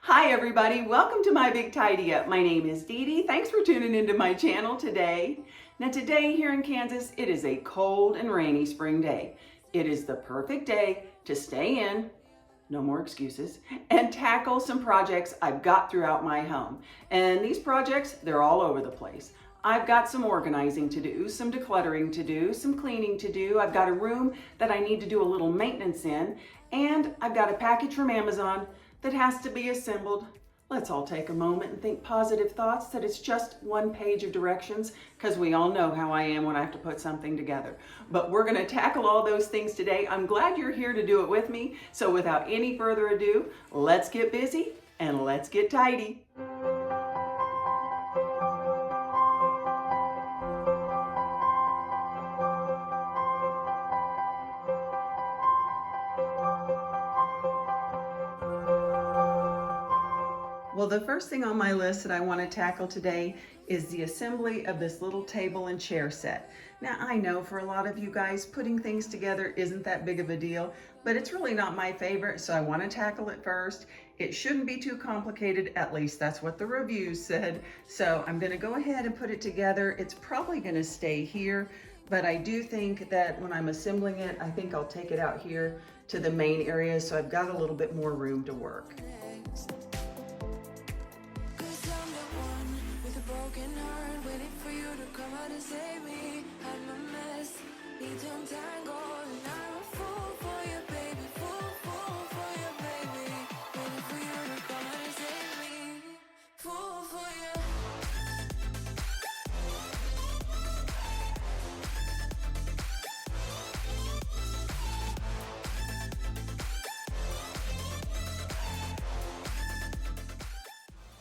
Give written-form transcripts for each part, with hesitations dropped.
Hi everybody, welcome to my Big Tidy Up. My name is DeDe. Thanks for tuning into my channel today. Now today here in Kansas, it is a cold and rainy spring day. It is the perfect day to stay in, no more excuses, and tackle some projects I've got throughout my home. And these projects, they're all over the place. I've got some organizing to do, some decluttering to do, some cleaning to do. I've got a room that I need to do a little maintenance in, and I've got a package from Amazon that has to be assembled. Let's all take a moment and think positive thoughts that it's just one page of directions, because we all know how I am when I have to put something together. But we're going to tackle all those things today. I'm glad you're here to do it with me. So without any further ado, let's get busy and let's get tidy. Well, the first thing on my list that I want to tackle today is the assembly of this little table and chair set. Now, I know for a lot of you guys, putting things together isn't that big of a deal, but it's really not my favorite, so I want to tackle it first. It shouldn't be too complicated, at least that's what the reviews said. So I'm going to go ahead and put it together. It's probably going to stay here, but I do think that when I'm assembling it, I think I'll take it out here to the main area, so I've got a little bit more room to work.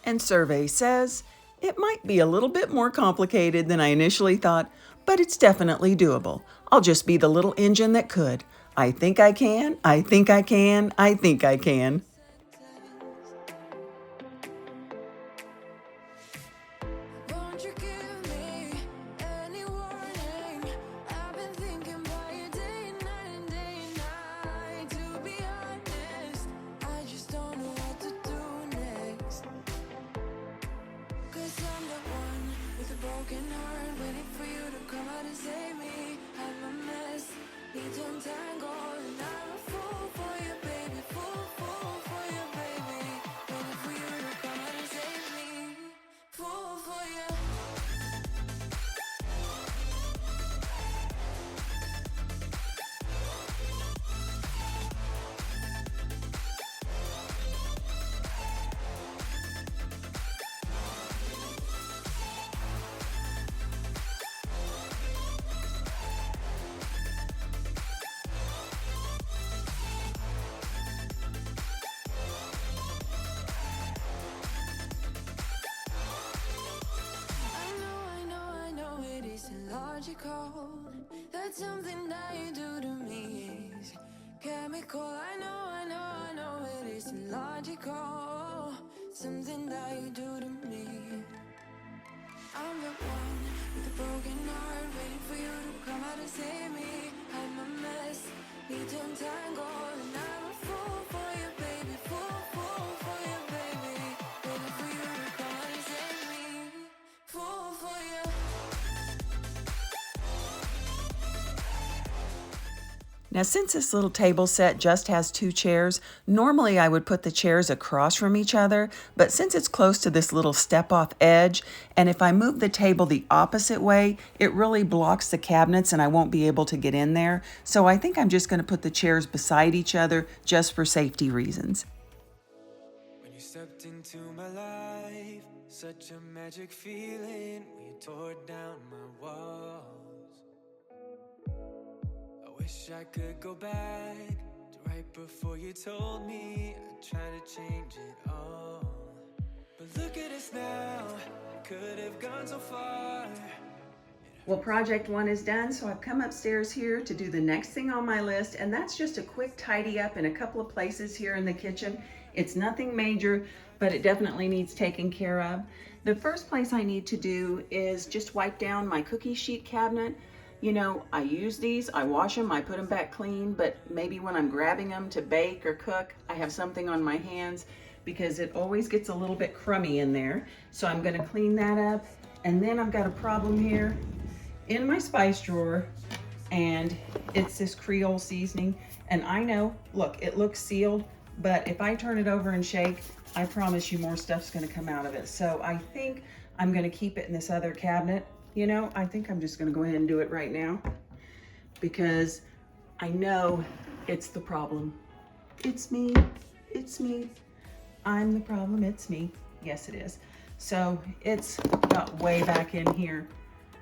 And survey says, it might be a little bit more complicated than I initially thought, but it's definitely doable. I'll just be the little engine that could. I think I can, I think I can, I think I can. Logical, that's something that you do to me is chemical. I know it isn't logical. Something that you do to me. I'm the one with a broken heart, waiting for you to come out and save me. I'm a mess, need to untangle, and I'm a fool for you, baby. Fool for you, baby. Waiting for you to come out and save me. Fool for you. Now, since this little table set just has 2 chairs, normally I would put the chairs across from each other, but since it's close to this little step-off edge, and if I move the table the opposite way, it really blocks the cabinets and I won't be able to get in there. So I think I'm just going to put the chairs beside each other just for safety reasons. When you stepped into my life, such a magic feeling when you tore down my walls. Wish I could go back to right before you told me I'd try to change it all. But look at us now, could have gone so far. Well, project 1 is done, so I've come upstairs here to do the next thing on my list, and that's just a quick tidy up in a couple of places here in the kitchen. It's nothing major, but it definitely needs taken care of. The first place I need to do is just wipe down my cookie sheet cabinet. You know, I use these, I wash them, I put them back clean, but maybe when I'm grabbing them to bake or cook, I have something on my hands. because it always gets a little bit crummy in there. So I'm gonna clean that up. And then I've got a problem here in my spice drawer, and it's this Creole seasoning. And I know, look, it looks sealed, but if I turn it over and shake, I promise you more stuff's gonna come out of it. So I think I'm gonna keep it in this other cabinet. You know, I think I'm just gonna go ahead and do it right now because I know it's the problem. It's me, it's me. I'm the problem, it's me. Yes, it is. So it's got way back in here.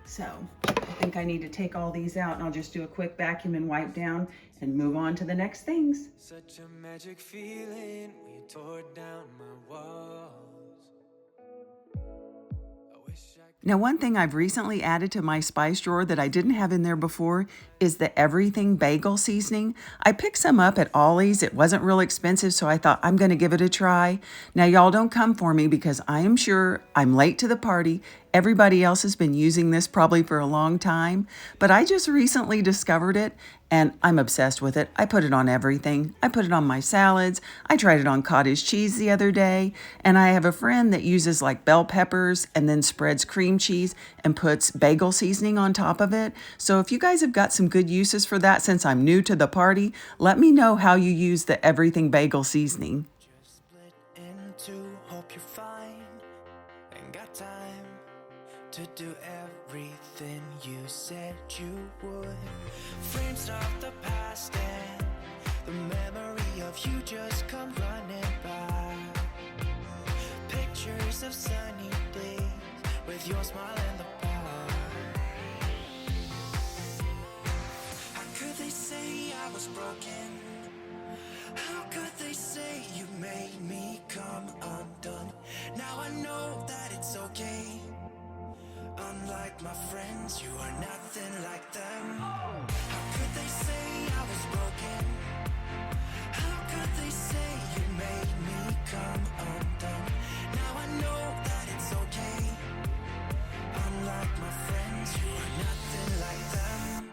So I think I need to take all these out, and I'll just do a quick vacuum and wipe down and move on to the next things. Such a magic feeling when you tore down my walls. Now, one thing I've recently added to my spice drawer that I didn't have in there before is the everything bagel seasoning. I picked some up at Ollie's. It wasn't real expensive, so I thought I'm going to give it a try. Now, y'all don't come for me because I am sure I'm late to the party. Everybody else has been using this probably for a long time, but I just recently discovered it and I'm obsessed with it. I put it on everything. I put it on my salads. I tried it on cottage cheese the other day, and I have a friend that uses like bell peppers and then spreads cream cheese and puts bagel seasoning on top of it. So if you guys have got some good uses for that, since I'm new to the party, let me know how you use the everything bagel seasoning. Just split in two, hope you're fine. Ain't got time to do everything you said you would. Frames of the past and the memory of you just come running by. Pictures of sunny days with your smile in the bar. How could they say I was broken? How could they say you made me come undone? Now I know that it's okay. Unlike my friends, you are nothing like them. How could they say I was broken? How could they say you made me come undone? Now I know that it's okay. Unlike my friends, you are nothing like them.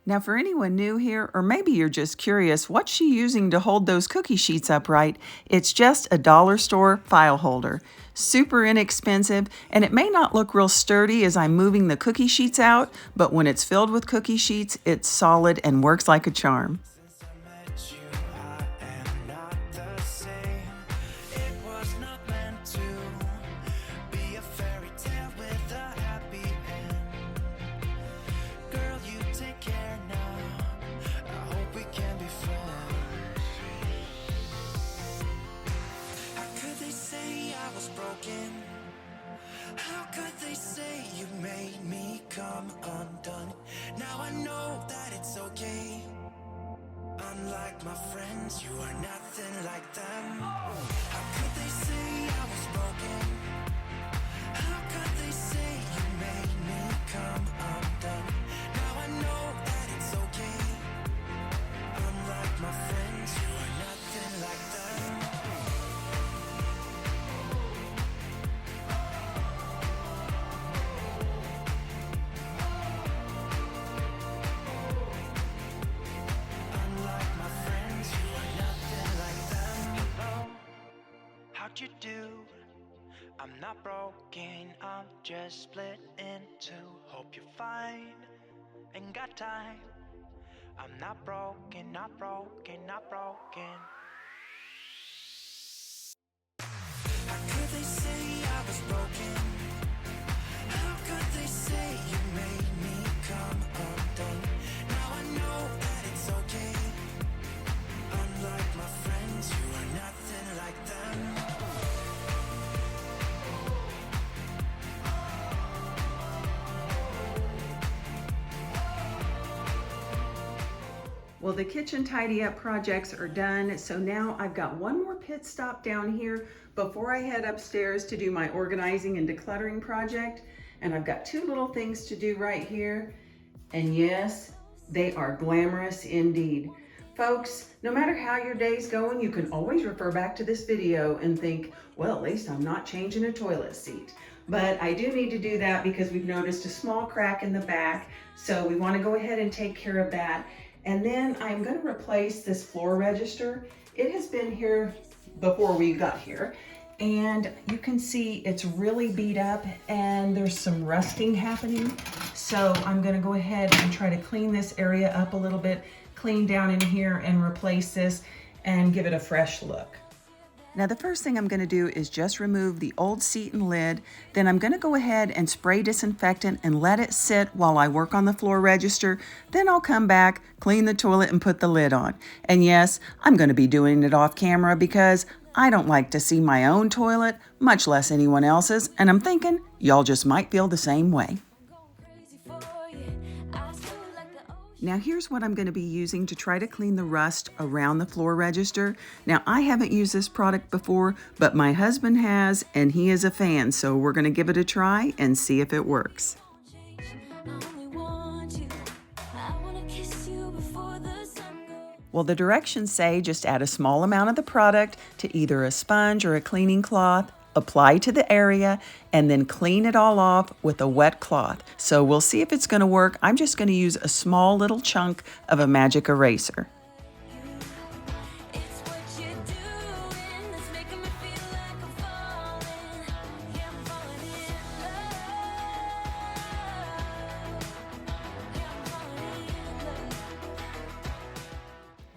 Now, for anyone new here, or maybe you're just curious, what's she using to hold those cookie sheets upright? It's just a dollar store file holder. Super inexpensive, and it may not look real sturdy as I'm moving the cookie sheets out, but when it's filled with cookie sheets, it's solid and works like a charm. Since I met you, I am not the same. It was not meant to be a fairy tale with a happy end. Girl, you take care now. I hope we can be friends. How could they say I was broken? How could they say you made me come undone? Now I know that it's okay. Unlike my friends, you are nothing like them. How could they say I was broken? How could they say you made me come undone? Now I know that it's okay. Unlike my friends, you are nothing like them. Unlike my friends, you are nothing like them. Oh, how'd you do? I'm not broken, I'm just split in two. Hope you're fine, ain't got time. I'm not broken, not broken, not broken. How could they say I was broken? How could they say you made me come undone? Now I know that it's okay. Unlike my friends, you are nothing like them. Well, the kitchen tidy up projects are done, so now I've got one more pit stop down here before I head upstairs to do my organizing and decluttering project. And I've got two little things to do right here. And yes, they are glamorous indeed. Folks, no matter how your day's going, you can always refer back to this video and think, well, at least I'm not changing a toilet seat. But I do need to do that because we've noticed a small crack in the back, so we want to go ahead and take care of that. And then I'm going to replace this floor register. It has been here before we got here. And you can see it's really beat up and there's some rusting happening. So I'm gonna go ahead and try to clean this area up a little bit, clean down in here and replace this and give it a fresh look. Now the first thing I'm going to do is just remove the old seat and lid. Then I'm going to go ahead and spray disinfectant and let it sit while I work on the floor register. Then I'll come back, clean the toilet and put the lid on. And yes, I'm going to be doing it off camera because I don't like to see my own toilet, much less anyone else's. And I'm thinking y'all just might feel the same way. Now here's what I'm going to be using to try to clean the rust around the floor register. Now I haven't used this product before, but my husband has and he is a fan, so we're going to give it a try and see if it works. Well, the directions say just add a small amount of the product to either a sponge or a cleaning cloth, apply to the area, and then clean it all off with a wet cloth. So we'll see if it's going to work. I'm just going to use a small little chunk of a magic eraser.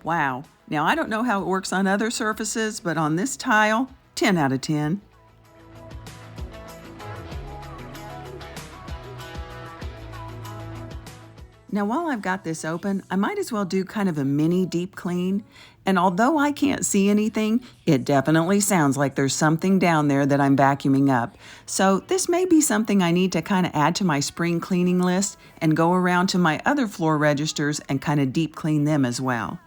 Wow. Now I don't know how it works on other surfaces, but on this tile, 10 out of 10. Now while I've got this open, I might as well do kind of a mini deep clean. And although I can't see anything, it definitely sounds like there's something down there that I'm vacuuming up. So this may be something I need to kind of add to my spring cleaning list and go around to my other floor registers and kind of deep clean them as well.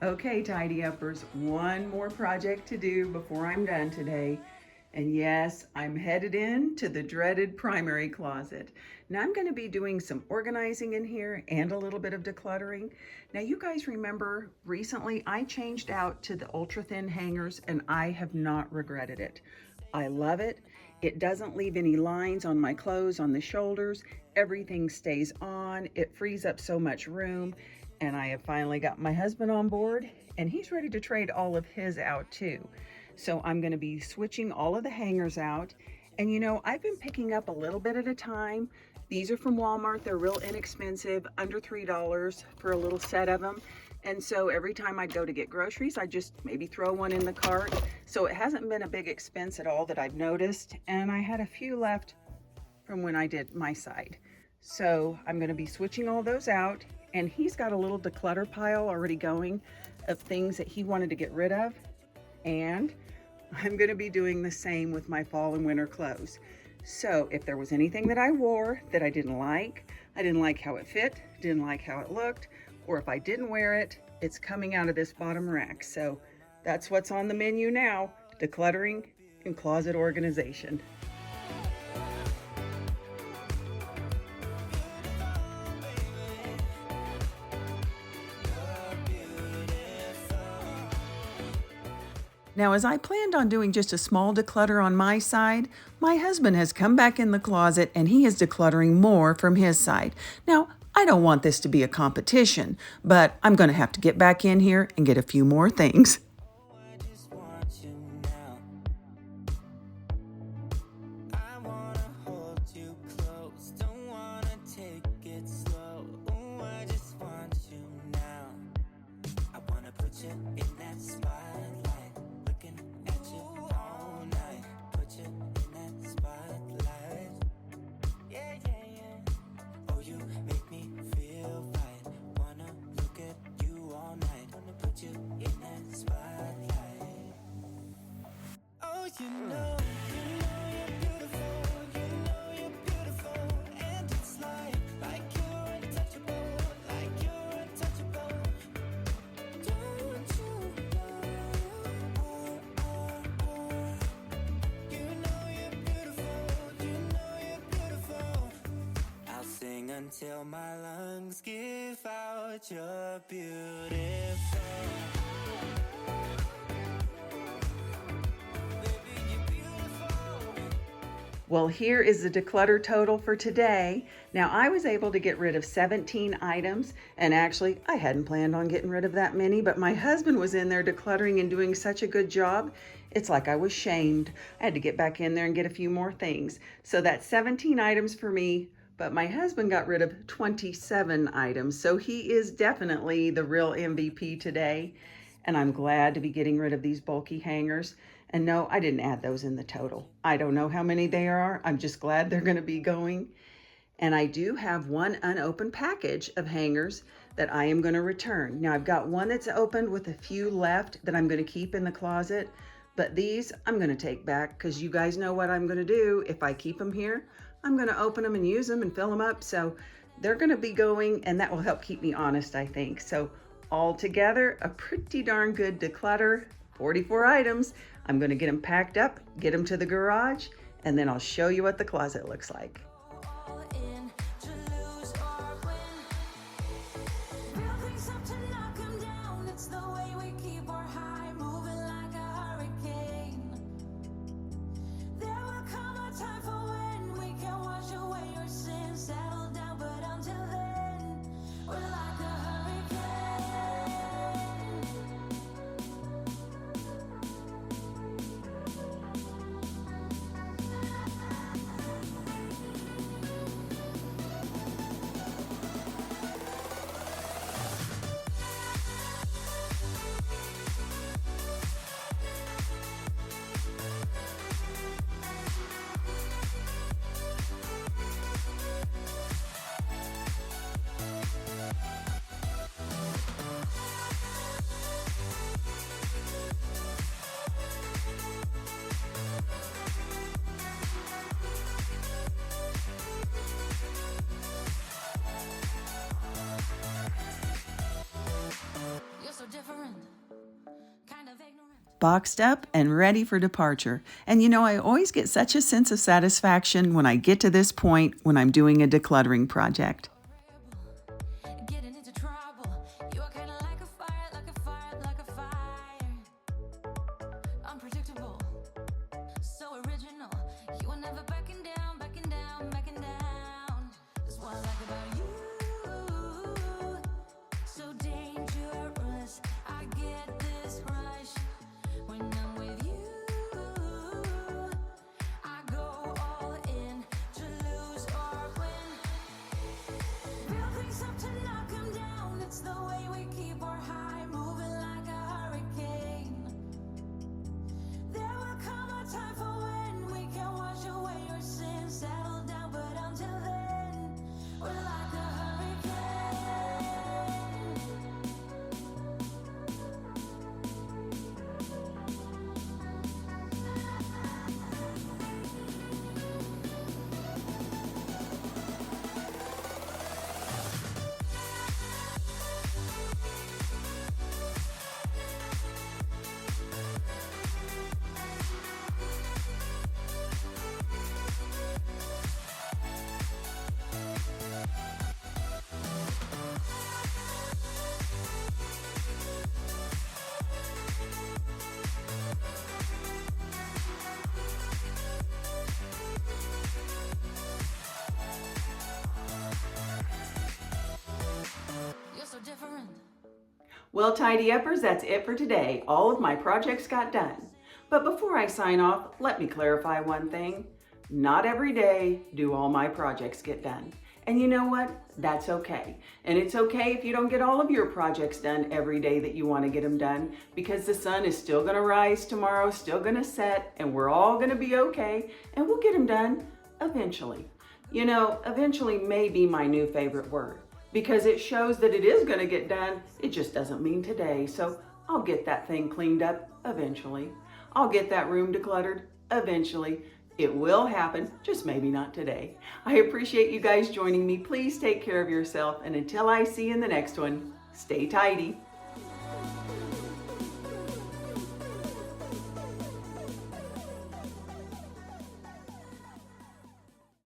Okay, Tidy Uppers, one more project to do before I'm done today. And yes, I'm headed in to the dreaded primary closet. Now I'm going to be doing some organizing in here and a little bit of decluttering. Now you guys remember recently I changed out to the ultra thin hangers and I have not regretted it. I love it. It doesn't leave any lines on my clothes on the shoulders. Everything stays on. It frees up so much room. And I have finally got my husband on board and he's ready to trade all of his out too. So I'm going to be switching all of the hangers out. And you know, I've been picking up a little bit at a time. These are from Walmart. They're real inexpensive, under $3 for a little set of them. And so every time I go to get groceries, I just maybe throw one in the cart. So it hasn't been a big expense at all that I've noticed. And I had a few left from when I did my side. So I'm going to be switching all those out. And he's got a little declutter pile already going of things that he wanted to get rid of. And I'm going to be doing the same with my fall and winter clothes. So if there was anything that I wore that I didn't like how it fit, didn't like how it looked, or if I didn't wear it, it's coming out of this bottom rack. So that's what's on the menu now, decluttering and closet organization. Now, as I planned on doing just a small declutter on my side, my husband has come back in the closet and he is decluttering more from his side. Now, I don't want this to be a competition, but I'm going to have to get back in here and get a few more things. In that spot. until my lungs give out you're beautiful. Baby, you're beautiful. Well, here is the declutter total for today. Now, I was able to get rid of 17 items, and actually, I hadn't planned on getting rid of that many, but my husband was in there decluttering and doing such a good job. It's like I was shamed. I had to get back in there and get a few more things. So that's 17 items for me, but my husband got rid of 27 items. So he is definitely the real MVP today. And I'm glad to be getting rid of these bulky hangers. And no, I didn't add those in the total. I don't know how many there are. I'm just glad they're going to be going. And I do have one unopened package of hangers that I am going to return. Now I've got one that's opened with a few left that I'm going to keep in the closet. But these I'm going to take back because you guys know what I'm going to do. If I keep them here, I'm going to open them and use them and fill them up. So they're going to be going, and that will help keep me honest, I think. So all together, a pretty darn good declutter, 44 items. I'm going to get them packed up, get them to the garage, and then I'll show you what the closet looks like. All in to lose or win. Build things up to knock 'em down. It's the way we keep our high moving like a hurricane. There will come a time for when we can wash away your sins, settle down, but until then, we're like a hurricane. You're so different, kind of ignorant. Boxed up and ready for departure. And you know, I always get such a sense of satisfaction when I get to this point when I'm doing a decluttering project. Getting into trouble. You are kind of like a fire, like a fire, like a fire. Unpredictable, so original. You are never backing down, backing down, backing down. That's what I like about you. So dangerous. I get this rush when I'm with you. I go all in to lose or win. Build things up to knock 'em down. It's the way we keep our high moving like a hurricane. There will come a time for when we can wash away your sins, settle down, but until then, we're like a hurricane. You're so different. Well, Tidy Uppers, that's it for today. All of my projects got done. But before I sign off, let me clarify one thing. Not every day do all my projects get done. And you know what? That's okay. And it's okay if you don't get all of your projects done every day that you want to get them done, because the sun is still going to rise tomorrow, still going to set, and we're all going to be okay, and we'll get them done eventually. You know, eventually may be my new favorite word, because it shows that it is going to get done. It just doesn't mean today. So I'll get that thing cleaned up eventually. I'll get that room decluttered eventually. It will happen, just maybe not today. I appreciate you guys joining me. Please take care of yourself, and until I see you in the next one, stay tidy.